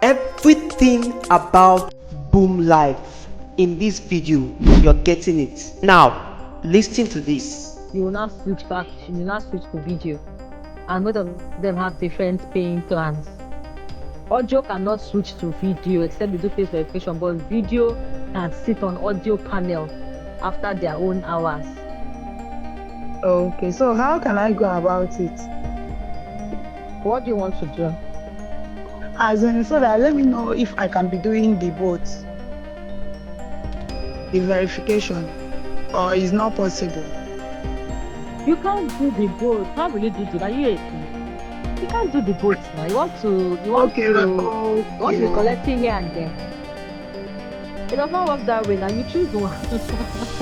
everything about Boomlive in this video. You're getting it. Now, listen to this. You will now switch back, you will now switch to video, and both of them have different paying plans. Audio cannot switch to video except you do face verification, but video can sit on audio panel after their own hours. Okay, so how can I go about it? What do you want to do? As in, so that let me know if I can be doing the both, the verification, or it's not possible. You can't do the both. How will you do that? Are you 18? You can't do the both now. You want to be collecting here and there. It does not work that way. Now you choose one.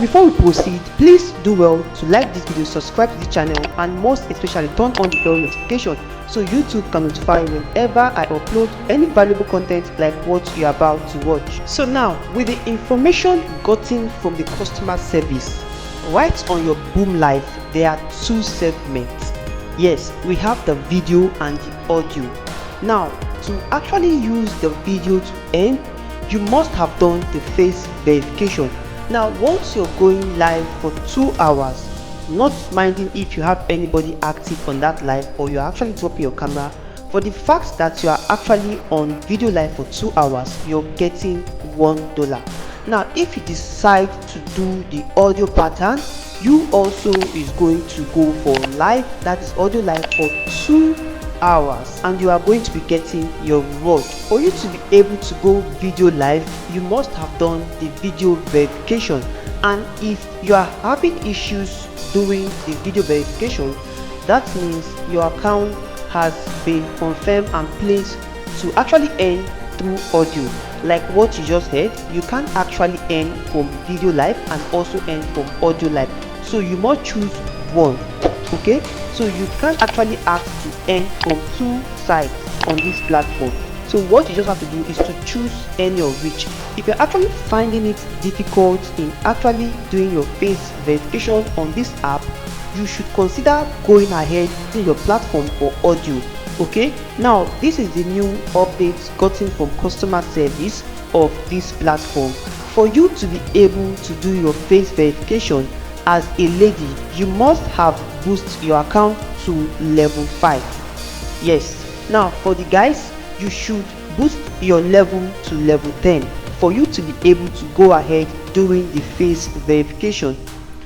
Before we proceed, please do well to like this video, subscribe to the channel, and most especially turn on the bell notification so YouTube can notify you whenever I upload any valuable content like what you're about to watch. So now, with the information gotten from the customer service, right on your Boomlive, there are two segments. Yes, we have the video and the audio. Now, to actually use the video to earn, you must have done the face verification. Now, once you're going live for 2 hours, not minding if you have anybody active on that live or you're actually dropping your camera, for the fact that you are actually on video live for 2 hours, you're getting $1. Now, if you decide to do the audio pattern, you also is going to go for live, that is audio live for 2 hours, and you are going to be getting your reward. For you to be able to go video live, you must have done the video verification, and if you are having issues doing the video verification, that means your account has been confirmed and placed to actually earn through audio. Like what you just heard, you can actually earn from video live and also earn from audio live, so you must choose one. Okay, so you can actually ask to earn from two sides on this platform. So what you just have to do is to choose any of which. If you're actually finding it difficult in actually doing your face verification on this app, you should consider going ahead to your platform for audio. Okay, now this is the new updates gotten from customer service of this platform. For you to be able to do your face verification as a lady, you must have boosted your account to level 5. Yes, now for the guys, you should boost your level to level 10 for you to be able to go ahead doing the face verification.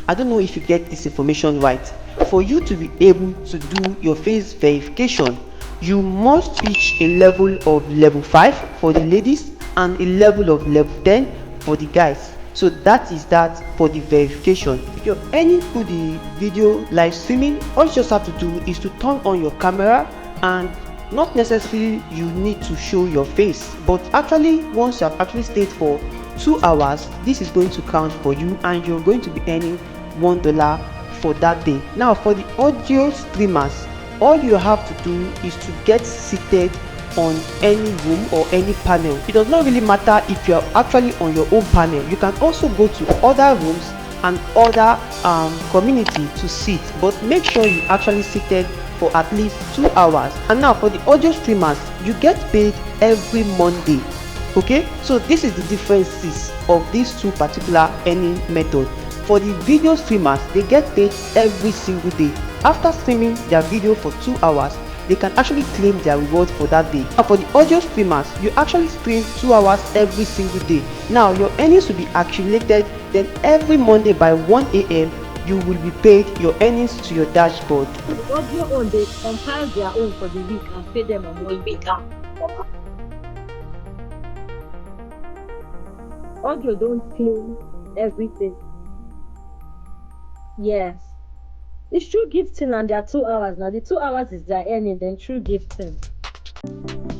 I don't know if you get this information right. For you to be able to do your face verification, you must reach a level of level 5 for the ladies and a level of level 10 for the guys. So that is that for the verification. If you're any to the video live streaming, all you just have to do is to turn on your camera, and not necessarily you need to show your face, but actually once you have actually stayed for 2 hours, this is going to count for you and you're going to be earning $1 for that day. Now for the audio streamers, all you have to do is to get seated on any room or any panel. It does not really matter if you are actually on your own panel. You can also go to other rooms and other community to sit, but make sure you actually seated for at least 2 hours. And now for the audio streamers, you get paid every Monday. Okay, so this is the differences of these two particular earning methods. For the video streamers, they get paid every single day. After streaming their video for 2 hours, they can actually claim their reward for that day. Now for the audio streamers, you actually stream 2 hours every single day. Now your earnings will be accumulated, then every Monday by 1 a.m. you will be paid your earnings to your dashboard. The audio own, they compile their own for the week and pay them on 1 week. Audio don't claim everything. Yes. It's true gifting and there are 2 hours. Now the 2 hours is their earning, then true gifting.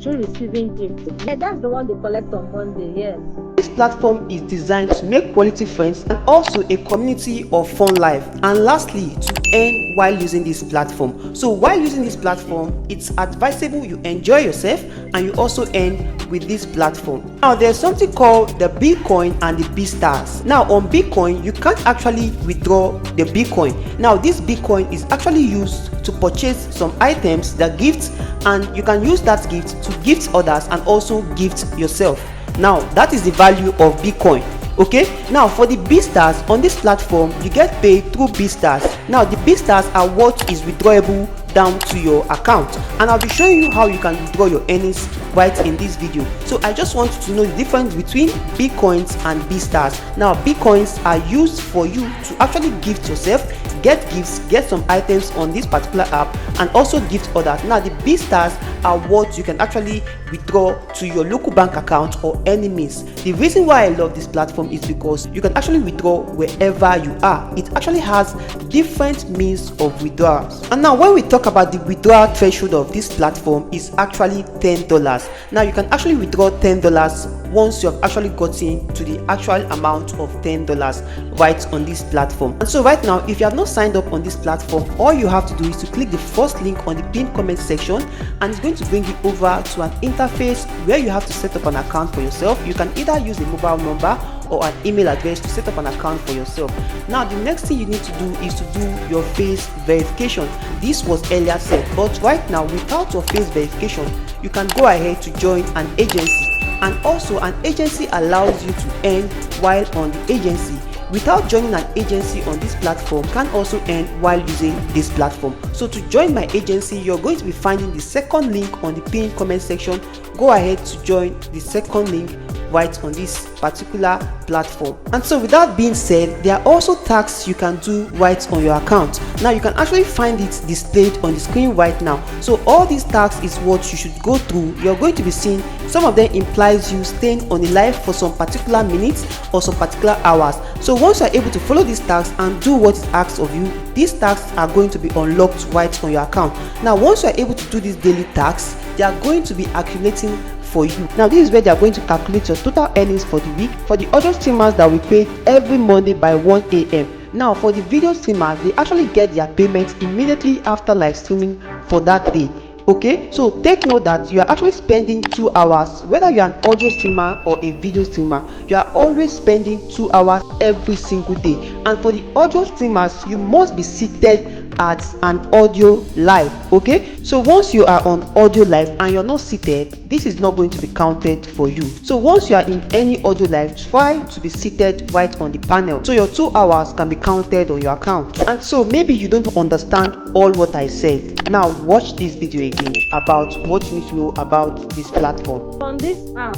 True receiving gifts. Yeah, that's the one they collect on Monday, yes. this platform is designed to make quality friends and also a community of fun life, and lastly to earn while using this platform. So while using this platform, it's advisable you enjoy yourself and you also earn with this platform. Now there's something called the Bitcoin and the B-Stars. Now on Bitcoin, you can't actually withdraw the Bitcoin. Now this Bitcoin is actually used to purchase some items, the gifts, and you can use that gift to gift others and also gift yourself. Now that is the value of Bitcoin. Okay, now for the B-Stars on this platform, you get paid through B-Stars. Now the B-Stars are what is withdrawable down to your account, and I'll be showing you how you can withdraw your earnings right in this video. So I just want you to know the difference between Bitcoins and B-Stars. Now Bitcoins are used for you to actually gift yourself, get gifts, get some items on this particular app, and also gift others. Now the B-Stars are what you can actually withdraw to your local bank account or any means. The reason why I love this platform is because you can actually withdraw wherever you are. It actually has different means of withdrawals. And now when we talk about the withdrawal threshold of this platform, is actually $10. Now you can actually withdraw $10 once you have actually gotten to the actual amount of $10 right on this platform. And so right now, if you have not signed up on this platform, all you have to do is to click the first link on the pinned comment section, and it's going to bring you over to an interface where you have to set up an account for yourself. You can either use a mobile number or an email address to set up an account for yourself. Now the next thing you need to do is to do your face verification. This was earlier said, but right now without your face verification, you can go ahead to join an agency, and also an agency allows you to earn while on the agency. Without joining an agency on this platform, can also earn while using this platform. So to join my agency, you're going to be finding the second link on the pinned comment section. Go ahead to join the second link right on this particular platform. And so with that being said, there are also tasks you can do right on your account. Now you can actually find it displayed on the screen right now. So all these tasks is what you should go through. You're going to be seeing some of them implies you staying on the live for some particular minutes or some particular hours. So once you're able to follow these tasks and do what is asked of you, these tasks are going to be unlocked right on your account. Now once you're able to do these daily tasks, they are going to be accumulating for you. Now this is where they are going to calculate your total earnings for the week for the audio streamers that we pay every Monday by 1 a.m. Now for the video streamers, they actually get their payments immediately after live streaming for that day. Okay, so take note that you are actually spending 2 hours, whether you are an audio streamer or a video streamer, you are always spending 2 hours every single day. And for the audio streamers, you must be seated at an audio live. Okay, so once you are on audio live and you're not seated, this is not going to be counted for you. So once you are in any audio live, try to be seated right on the panel, so your 2 hours can be counted on your account. And so maybe you don't understand all what I said. Now watch this video again about what you need to know about this platform. On this app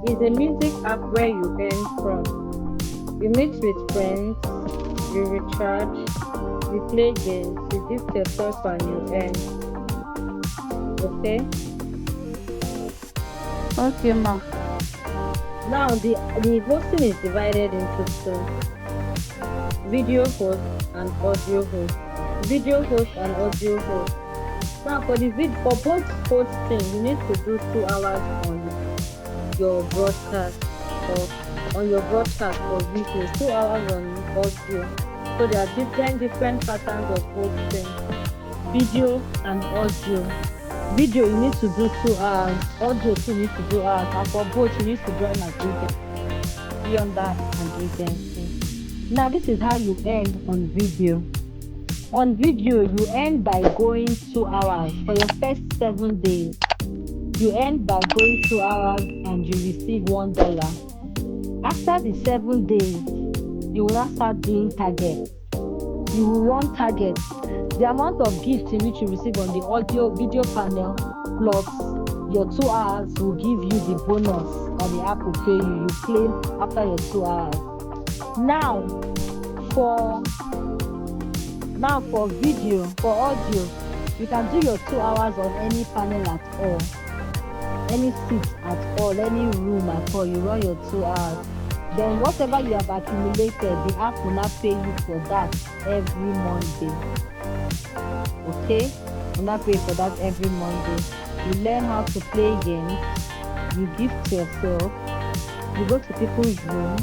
is a music app where you earn from. You meet with friends, you recharge, you play games, you gift yourself and you earn. Okay? Okay, ma. Now the hosting is divided into two: video host and audio host. Video host and audio host. Now for both hosting, you need to do 2 hours on your broadcast for video, 2 hours on audio. So there are different patterns of hosting. Video and audio. Video you need to do 2 hours, audio too you need to do hours, and for both you need to join an agency. Be under an agency. Now this is how you earn on video. On video, you earn by going 2 hours for your first 7 days. You earn by going 2 hours and you receive $1. After the 7 days, you will now start doing targets. You will run targets. The amount of gifts in which you receive on the audio video panel plus your 2 hours will give you the bonus that the app will pay you. You claim after your 2 hours. Now for video, for audio, you can do your 2 hours on any panel at all, any seat at all, any room at all. You run your 2 hours. Then whatever you have accumulated, the app will not pay you for that every Monday. Okay? Will not pay for that every Monday. You learn how to play games, you gift yourself, you go to people's room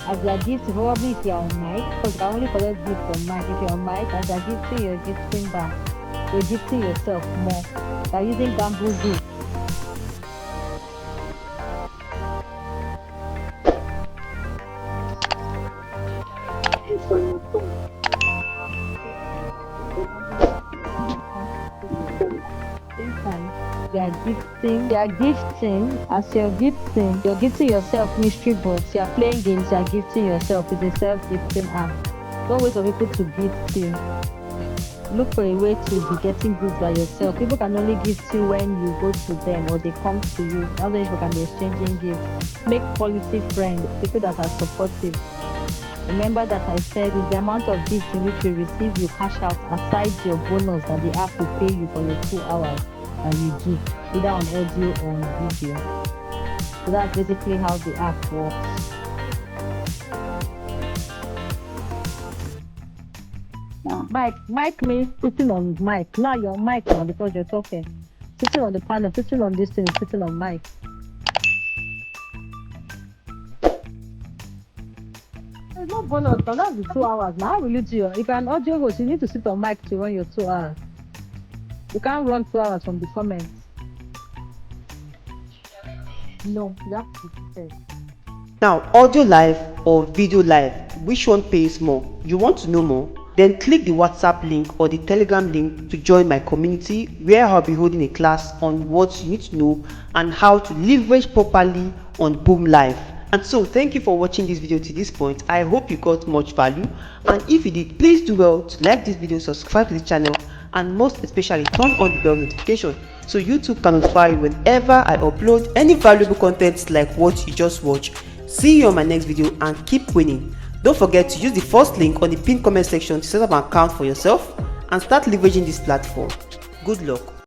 as their gift, probably if you're on mic, because you can only collect gifts from mic. If you're on mic, as they're gifting, you're gifting back. You're gifting yourself more. You're using bamboozle. They are gifting as you're gifting yourself mystery box, you're playing games, you're gifting yourself. It's a self-gifting act. Don't wait for people to gift you. Look for a way to be getting gifts by yourself. People can only gift you when you go to them or they come to you. Other people can be exchanging gifts. Make quality friends, people that are supportive. Remember that I said it's the amount of gifts in which you receive you cash out aside your bonus that the app will pay you for your 2 hours that you give, either on audio or on video. So that's basically how the app works. Mic means sitting on mic. Now you're on mic now because you're talking. Sitting on the panel, sitting on this thing, sitting on mic. There's no bonus, but that's the 2 hours. Now, how will you do your, if you're an audio host, you need to sit on mic to run your 2 hours. You can't run 2 hours from the comments. No, you have to be prepared. Now, audio live or video live, which one pays more? You want to know more? Then click the WhatsApp link or the Telegram link to join my community, where I'll be holding a class on what you need to know and how to leverage properly on Boomlive. And so thank you for watching this video to this point. I hope you got much value, and if you did, please do well to like this video, subscribe to the channel, and most especially turn on the bell notification so YouTube can notify you whenever I upload any valuable content like what you just watched. See you on my next video and keep winning. Don't forget to use the first link on the pinned comment section to set up an account for yourself and start leveraging this platform. Good luck.